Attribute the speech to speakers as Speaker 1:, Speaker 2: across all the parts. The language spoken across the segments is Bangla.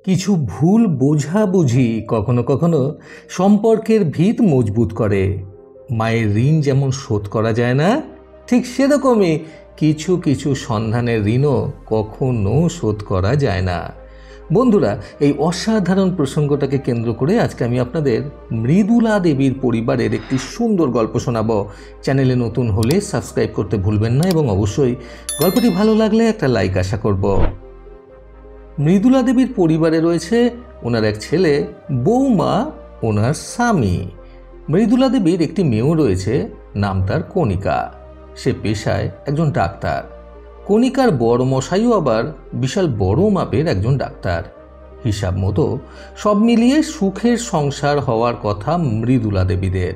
Speaker 1: কিছু ভুল বোঝাবুঝি কখনো কখনো সম্পর্কের ভিত মজবুত করে। মায়ের ঋণ যেমন শোধ করা যায় না, ঠিক সেরকমই কিছু কিছু সন্ধানের ঋণও কখনো শোধ করা যায় না। বন্ধুরা, এই অসাধারণ প্রসঙ্গটাকে কেন্দ্র করে আজকে আমি আপনাদের মৃদুলা দেবীর পরিবারের একটি সুন্দর গল্প শোনাব। চ্যানেলে নতুন হলে সাবস্ক্রাইব করতে ভুলবেন না এবং অবশ্যই গল্পটি ভালো লাগলে একটা লাইক আশা করব। মৃদুলা দেবীর পরিবারে রয়েছে ওনার এক ছেলে, বৌমা, ওনার স্বামী। মৃদুলা দেবীর একটি মেয়েও রয়েছে, নাম তার কণিকা। সে পেশায় একজন ডাক্তার। কণিকার বড় মশাইও আবার বিশাল বড় মাপের একজন ডাক্তার। হিসাব মতো সব মিলিয়ে সুখের সংসার হওয়ার কথা মৃদুলা দেবীদের।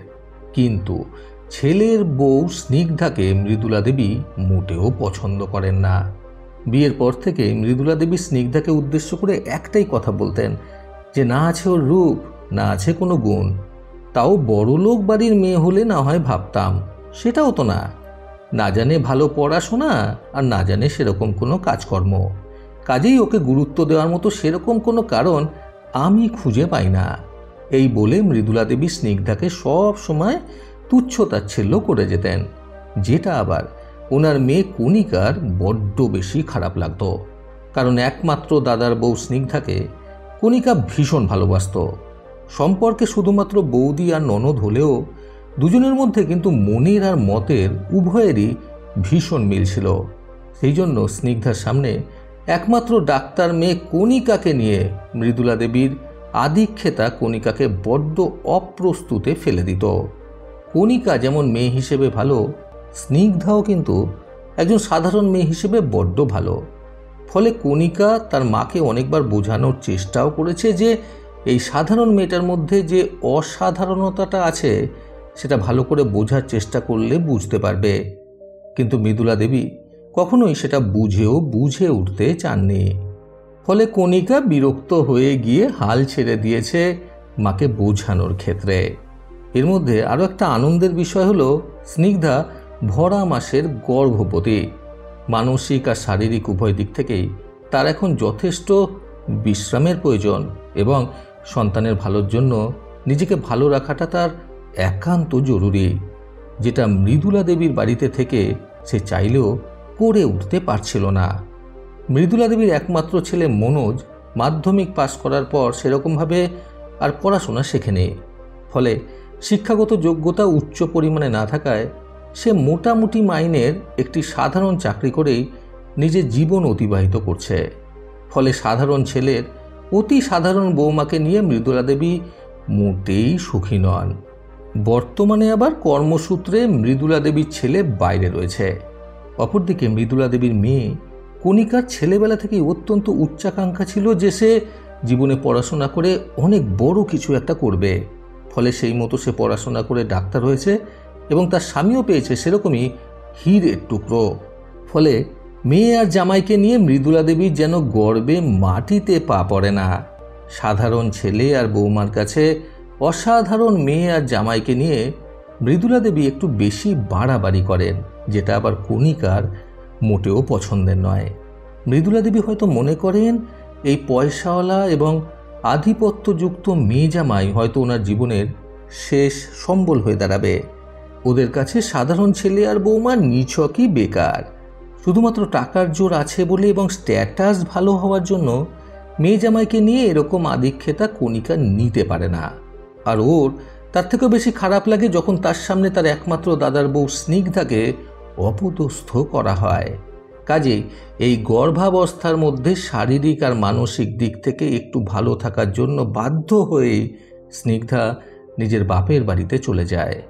Speaker 1: কিন্তু ছেলের বউ স্নিগ্ধাকে মৃদুলা দেবী মোটেও পছন্দ করেন না। বিয়ের পর থেকে মৃদুলা দেবী স্নিগ্ধাকে উদ্দেশ্য করে একটাই কথা বলতেন, যে না আছে ওর রূপ, না আছে কোনো গুণ। তাও বড়লোক বাড়ির মেয়ে হলে না হয় ভাবতাম, সেটাও তো না। না জানে ভালো পড়াশোনা, আর না জানে সেরকম কোনো কাজকর্ম। কাজেই ওকে গুরুত্ব দেওয়ার মতো সেরকম কোনো কারণ আমি খুঁজে পাই না। এই বলে মৃদুলা দেবী স্নিগ্ধাকে সব সময় তুচ্ছ-তাচ্ছিল্য করে যেতেন, যেটা আবার ওনার মেয়ে কণিকার বড্ড বেশি খারাপ লাগত। কারণ একমাত্র দাদার বউ স্নিগ্ধাকে কণিকা ভীষণ ভালোবাসত। সম্পর্কে শুধুমাত্র বৌদি আর ননদ হলেও দুজনের মধ্যে কিন্তু মনের আর মতের উভয়েরই ভীষণ মিল ছিল। সেই জন্য স্নিগ্ধার সামনে একমাত্র ডাক্তার মেয়ে কণিকাকে নিয়ে মৃদুলা দেবীর আদিক্ষেতা কণিকাকে বড্ড অপ্রস্তুতে ফেলে দিত। কণিকা যেমন মেয়ে হিসেবে ভালো, স্নিগ্ধাও কিন্তু একজন সাধারণ মেয়ে হিসেবে বড্ড ভালো। ফলে কণিকা তার মাকে অনেকবার বোঝানোর চেষ্টাও করেছে যে এই সাধারণ মেয়েটার মধ্যে যে অসাধারণতাটা আছে সেটা ভালো করে বোঝার চেষ্টা করলে বুঝতে পারবে। কিন্তু মৃদুলা দেবী কখনোই সেটা বুঝে উঠতে চাননি। ফলে কণিকা বিরক্ত হয়ে গিয়ে হাল ছেড়ে দিয়েছে মাকে বোঝানোর ক্ষেত্রে। এর মধ্যে আরও একটা আনন্দের বিষয় হলো, স্নিগ্ধা ভরা মাসের গর্ভবতী। মানসিক আর শারীরিক উভয় দিক থেকেই তার এখন যথেষ্ট বিশ্রামের প্রয়োজন এবং সন্তানের ভালোর জন্য নিজেকে ভালো রাখাটা তার একান্ত জরুরি, যেটা মৃদুলা দেবীর বাড়িতে থেকে সে চাইলেও করে উঠতে পারছিল না। মৃদুলা দেবীর একমাত্র ছেলে মনোজ মাধ্যমিক পাশ করার পর সেরকমভাবে আর পড়াশোনা শেখেনি। ফলে শিক্ষাগত যোগ্যতা উচ্চ পরিমাণে না থাকায় সে মোটামুটি মাইনের একটি সাধারণ চাকরি করেই নিজের জীবন অতিবাহিত করছে। ফলে সাধারণ ছেলের অতি সাধারণ বৌমাকে নিয়ে মৃদুলা দেবী মোটেই সুখী নন। বর্তমানে আবার কর্মসূত্রে মৃদুলা দেবীর ছেলে বাইরে রয়েছে। অপরদিকে মৃদুলা দেবীর মেয়ে কণিকার ছেলেবেলা থেকেই অত্যন্ত উচ্চাকাঙ্ক্ষা ছিল যে সে জীবনে পড়াশোনা করে অনেক বড় কিছু একটা করবে। ফলে সেই মতো সে পড়াশোনা করে ডাক্তার হয়েছে এবং তার স্বামীও পেয়েছে সেরকমই হীরের টুকরো। ফলে মেয়ে আর জামাইকে নিয়ে মৃদুলা দেবীর যেন গর্বে মাটিতে পা পড়ে না। সাধারণ ছেলে আর বৌমার কাছে অসাধারণ মেয়ে আর জামাইকে নিয়ে মৃদুলা দেবী একটু বেশি বাড়াবাড়ি করেন, যেটা আবার কণিকার মোটেও পছন্দের নয়। মৃদুলা দেবী হয়তো মনে করেন এই পয়সাওয়ালা এবং আধিপত্যযুক্ত মেয়ে জামাই হয়তো ওনার জীবনের শেষ সম্বল হয়ে দাঁড়াবে। ওদের কাছে সাধারণ ছেলে আর বৌমা নিছকই বেকার। শুধুমাত্র টাকার জোর আছে বলে এবং স্ট্যাটাস ভালো হওয়ার জন্য মেয়ে জামাইকে নিয়ে এরকম আদিক্ষেতা কণিকা নিতে পারে না। আর ওর তার থেকেও বেশি খারাপ লাগে যখন তার সামনে তার একমাত্র দাদার বউ স্নিগ্ধাকে অপদস্থ করা হয়। কাজেই এই গর্ভাবস্থার মধ্যে শারীরিক আর মানসিক দিক থেকে একটু ভালো থাকার জন্য বাধ্য হয়ে স্নিগ্ধা নিজের বাপের বাড়িতে চলে যায়।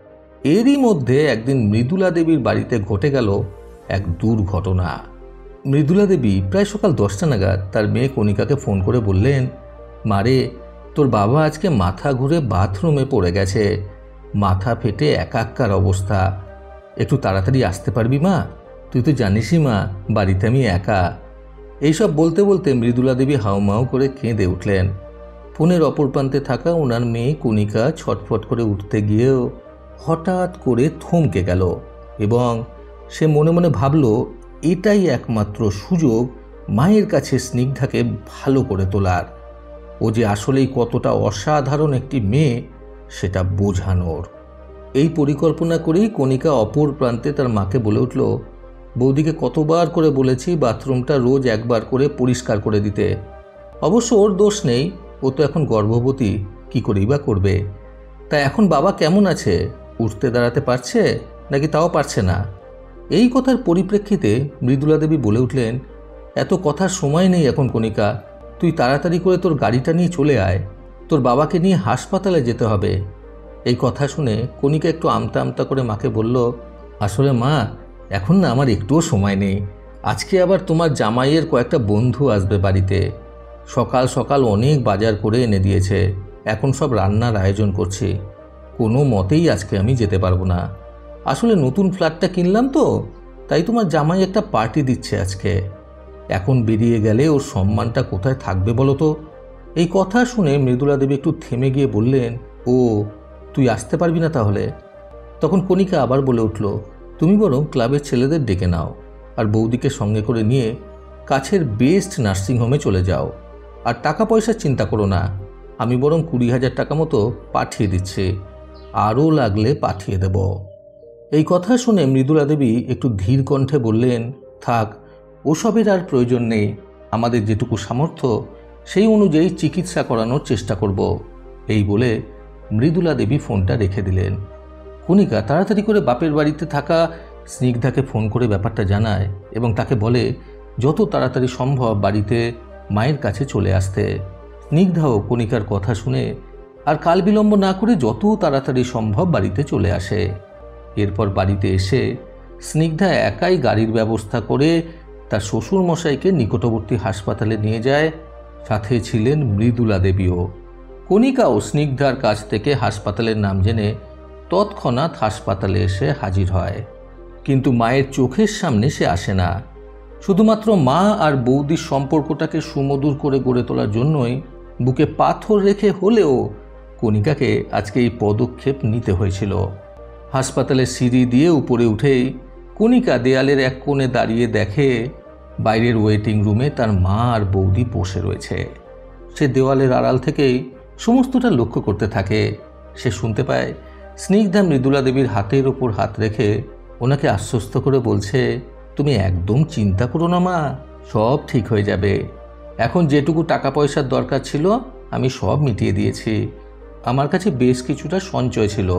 Speaker 1: এরই মধ্যে একদিন মৃদুলা দেবীর বাড়িতে ঘটে গেল এক দুর্ঘটনা। মৃদুলা দেবী প্রায় সকাল 10টা নাগাদ তার মেয়ে কণিকাকে ফোন করে বললেন, মারে, তোর বাবা আজকে মাথা ঘুরে বাথরুমে পড়ে গেছে, মাথা ফেটে একাকার অবস্থা, একটু তাড়াতাড়ি আসতে পারবি মা? তুই তো জানিসই মা, বাড়িতে আমি একা। এইসব বলতে বলতে মৃদুলা দেবী হাউমাউ করে কেঁদে উঠলেন। ফোনের অপর প্রান্তে থাকা ওনার মেয়ে কণিকা ছটফট করে উঠতে গিয়েও হঠাৎ করে থমকে গেল এবং সে মনে মনে ভাবল এটাই একমাত্র সুযোগ মায়ের কাছে স্নিগ্ধাকে ভালো করে তোলার। ও যে আসলেই কতটা অসাধারণ একটি মেয়ে সেটা বোঝানোর। এই পরিকল্পনা করেই কণিকা অপর প্রান্তে তার মাকে বলে উঠল, বৌদিকে কতবার করে বলেছি বাথরুমটা রোজ একবার করে পরিষ্কার করে দিতে। অবশ্য ওর দোষ নেই, ও তো এখন গর্ভবতী, কি করেই বা করবে। তা এখন বাবা কেমন আছে? উঠতে দাঁড়াতে পারছে নাকি তাও পারছে না? এই কথার পরিপ্রেক্ষিতে মৃদুলা দেবী বলে উঠলেন, এত কথার সময় নেই এখন কণিকা, তুই তাড়াতাড়ি করে তোর গাড়িটা নিয়ে চলে আয়, তোর বাবাকে নিয়ে হাসপাতালে যেতে হবে। এই কথা শুনে কণিকা একটু আমতা আমতা করে মাকে বলল, আসলে মা, এখন না আমার একটুও সময় নেই। আজকে আবার তোমার জামাইয়ের কয়েকটা বন্ধু আসবে বাড়িতে। সকাল সকাল অনেক বাজার করে এনে দিয়েছে, এখন সব রান্নার আয়োজন করছি। কোনো মতেই আজকে আমি যেতে পারবো না। আসলে নতুন ফ্ল্যাটটা কিনলাম তো, তাই তোমার জামাই একটা পার্টি দিচ্ছে আজকে। এখন বেরিয়ে গেলে ওর সম্মানটা কোথায় থাকবে বলো তো? এই কথা শুনে মৃদুলা দেবী একটু থেমে গিয়ে বললেন, ও, তুই আসতে পারবি না তাহলে? তখন কণিকা আবার বলে উঠল, তুমি বরং ক্লাবের ছেলেদের ডেকে নাও আর বৌদিকে সঙ্গে করে নিয়ে কাছের বেস্ট নার্সিংহোমে চলে যাও। আর টাকা পয়সার চিন্তা করো না, আমি বরং 20,000 টাকা মতো পাঠিয়ে দিচ্ছি, আরও লাগলে পাঠিয়ে দেব। এই কথা শুনে মৃদুলা দেবী একটু ধীর কণ্ঠে বললেন, থাক, ওসবের আর প্রয়োজন নেই। আমাদের যেটুকু সামর্থ্য সেই অনুযায়ী চিকিৎসা করানোর চেষ্টা করব। এই বলে মৃদুলা দেবী ফোনটা রেখে দিলেন। কণিকা তাড়াতাড়ি করে বাপের বাড়িতে থাকা স্নিগ্ধাকে ফোন করে ব্যাপারটা জানায় এবং তাকে বলে যত তাড়াতাড়ি সম্ভব বাড়িতে মায়ের কাছে চলে আসতে। স্নিগ্ধাও কণিকার কথা শুনে আর কাল বিলম্ব না করে যত তাড়াতাড়ি সম্ভব বাড়িতে চলে আসে। এরপর বাড়িতে এসে স্নিগ্ধা একাই গাড়ির ব্যবস্থা করে তার শ্বশুর মশাইকে নিকটবর্তী হাসপাতালে নিয়ে যায়। সাথে ছিলেন মৃদুলা দেবীও। কণিকাও স্নিগ্ধার কাছ থেকে হাসপাতালের নাম জেনে তৎক্ষণাৎ হাসপাতালে এসে হাজির হয়। কিন্তু মায়ের চোখের সামনে সে আসে না। শুধুমাত্র মা আর বৌদির সম্পর্কটাকে সুমধুর করে গড়ে তোলার জন্যই বুকে পাথর রেখে হলেও কণিকাকে আজকে এই পদক্ষেপ নিতে হয়েছিল। হাসপাতালের সিঁড়ি দিয়ে উপরে উঠেই কণিকা দেয়ালের এক কোণে দাঁড়িয়ে দেখে বাইরের ওয়েটিং রুমে তার মা আর বৌদি বসে রয়েছে। সে দেওয়ালের আড়াল থেকেই সমস্তটা লক্ষ্য করতে থাকে। সে শুনতে পায় স্নিগ্ধা মৃদুলা দেবীর হাতের ওপর হাত রেখে ওনাকে আশ্বস্ত করে বলছে, তুমি একদম চিন্তা করো না মা, সব ঠিক হয়ে যাবে। এখন যেটুকু টাকা পয়সার দরকার ছিল আমি সব মিটিয়ে দিয়েছি। আমার কাছে বেশ কিছুটা সঞ্চয় ছিল,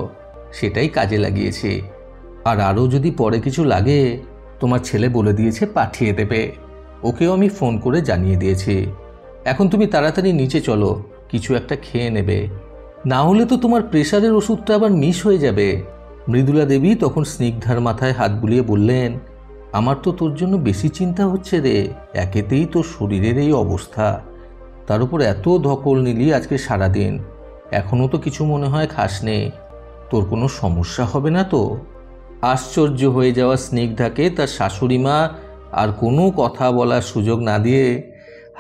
Speaker 1: সেটাই কাজে লাগিয়েছি। আর আরও যদি পরে কিছু লাগে তোমার ছেলে বলে দিয়েছে পাঠিয়ে দেবে, ওকেও আমি ফোন করে জানিয়ে দিয়েছি। এখন তুমি তাড়াতাড়ি নিচে চলো, কিছু একটা খেয়ে নেবে, না হলে তো তোমার প্রেশারের ওষুধটা আবার মিস হয়ে যাবে। মৃদুলা দেবী তখন স্নিগ্ধার মাথায় হাত বুলিয়ে বললেন, আমার তো তোর জন্য বেশি চিন্তা হচ্ছে রে, একেতেই তোর শরীরের এই অবস্থা, তার উপর এত ধকল নিলি আজকে সারাদিন, এখনও তো কিছু মনে হয় খাসনে, তোর কোনো সমস্যা হবে না তো? আশ্চর্য হয়ে যাওয়া স্নিগ্ধাকে তার শাশুড়ি মা আর কোনো কথা বলার সুযোগ না দিয়ে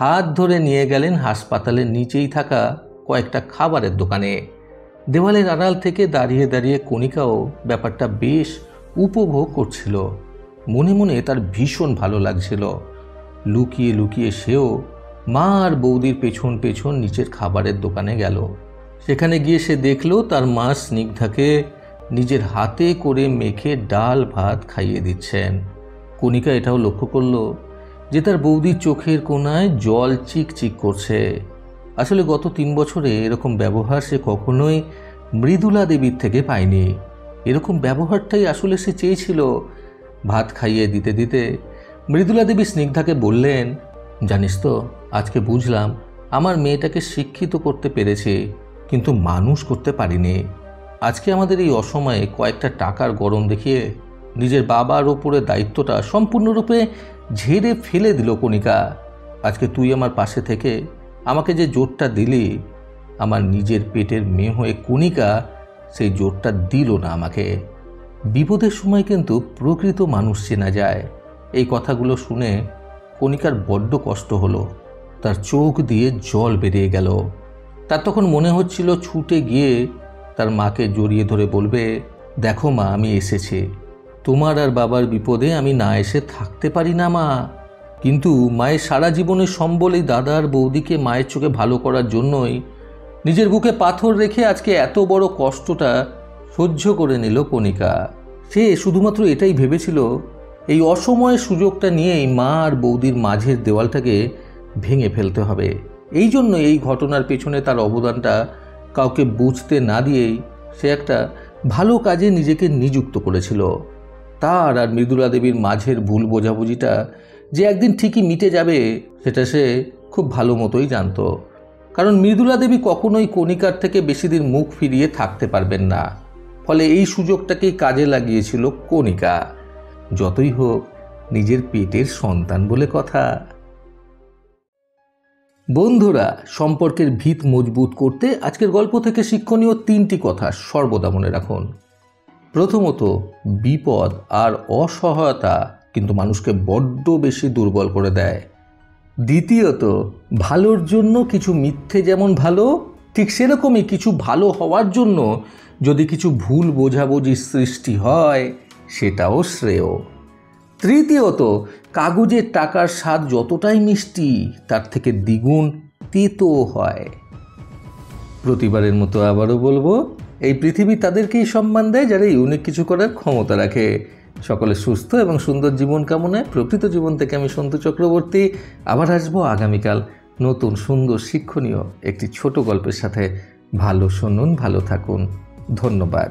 Speaker 1: হাত ধরে নিয়ে গেলেন হাসপাতালের নিচেই থাকা কয়েকটা খাবারের দোকানে। দেওয়ালের আড়াল থেকে দাঁড়িয়ে দাঁড়িয়ে কণিকাও ব্যাপারটা বেশ উপভোগ করছিল। মনে মনে তার ভীষণ ভালো লাগছিল। লুকিয়ে লুকিয়ে সেও মা আর বৌদির পেছন পেছন নিচের খাবারের দোকানে গেল। সেখানে গিয়ে সে দেখল তার মা স্নিগ্ধাকে নিজের হাতে করে মেখে ডাল ভাত খাইয়ে দিচ্ছেন। কণিকা এটাও লক্ষ্য করল যে তার বৌদির চোখের কোণায় জল চিকচিক করছে। আসলে গত 3 বছরে এরকম ব্যবহার সে কখনোই মৃদুলা দেবীর থেকে পায়নি। এরকম ব্যবহারটাই আসলে সে চেয়েছিল। ভাত খাইয়ে দিতে দিতে মৃদুলা দেবী স্নিগ্ধাকে বললেন, জানিস তো, আজকে বুঝলাম আমার মেয়েটাকে শিক্ষিত করতে পেরেছি, কিন্তু মানুষ করতে পারিনি। আজকে আমাদের এই অসময়ে কয়েকটা টাকার গরম দেখিয়ে নিজের বাবার ওপরে দায়িত্বটা সম্পূর্ণরূপে ঝেড়ে ফেলে দিল কণিকা। আজকে তুই আমার পাশে থেকে আমাকে যে জোরটা দিলি, আমার নিজের পেটের মেয়ে হয়ে কণিকা সেই জোরটা দিল না আমাকে। বিপদের সময় কিন্তু প্রকৃত মানুষ চেনা যায়। এই কথাগুলো শুনে কণিকার বড্ড কষ্ট হলো, তার চোখ দিয়ে জল বেরিয়ে গেল। তার তখন মনে হচ্ছিল ছুটে গিয়ে তার মাকে জড়িয়ে ধরে বলবে, দেখো মা, আমি এসেছি, তোমার আর বাবার বিপদে আমি না এসে থাকতে পারি না মা। কিন্তু মায়ের সারা জীবনের সম্বল এই দাদা আর বৌদিকে মায়ের চোখে ভালো করার জন্যই নিজের বুকে পাথর রেখে আজকে এত বড় কষ্টটা সহ্য করে নিল কণিকা। সে শুধুমাত্র এটাই ভেবেছিল এই অসময়ের সুযোগটা নিয়েই মা আর বৌদির মাঝের দেওয়ালটাকে ভেঙে ফেলতে হবে। এই জন্য এই ঘটনার পেছনে তার অবদানটা কাউকে বুঝতে না দিয়েই সে একটা ভালো কাজে নিজেকে নিযুক্ত করেছিল। তার আর মৃদুলা দেবীর মাঝের ভুল বোঝাবুঝিটা যে একদিন ঠিকই মিটে যাবে সেটা সে খুব ভালো মতোই জানত। কারণ মৃদুলা দেবী কখনোই কণিকার থেকে বেশি দিন মুখ ফিরিয়ে থাকতে পারবেন না। ফলে এই সুযোগটাকেই কাজে লাগিয়েছিল কণিকা। যতই হোক নিজের পেটের সন্তান বলে কথা। বন্ধুরা, সম্পর্কের ভিত মজবুত করতে আজকের গল্প থেকে শিক্ষণীয় 3টি কথা সর্বদা মনে রাখুন। প্রথমত, বিপদ আর অসহায়তা কিন্তু মানুষকে বড্ড বেশি দুর্বল করে দেয়। দ্বিতীয়ত, ভালোর জন্য কিছু মিথ্যে যেমন ভালো, ঠিক সেরকমই কিছু ভালো হওয়ার জন্য যদি কিছু ভুল বোঝাবুঝির সৃষ্টি হয় সেটাও শ্রেয়। তৃতীয়ত, কাগজের টাকার স্বাদ যতটাই মিষ্টি তার থেকে দ্বিগুণ তেতো হয়। প্রতিবারের মতো আবারও বলবো, এই পৃথিবী তাদেরকেই সম্মান দেয় যারা ইউনিক কিছু করার ক্ষমতা রাখে। সকলে সুস্থ এবং সুন্দর জীবন কামনায় প্রকৃত জীবন থেকে আমি সন্তু চক্রবর্তী আবার আসবো আগামীকাল নতুন সুন্দর শিক্ষণীয় একটি ছোট গল্পের সাথে। ভালো শুনুন, ভালো থাকুন। ধন্যবাদ।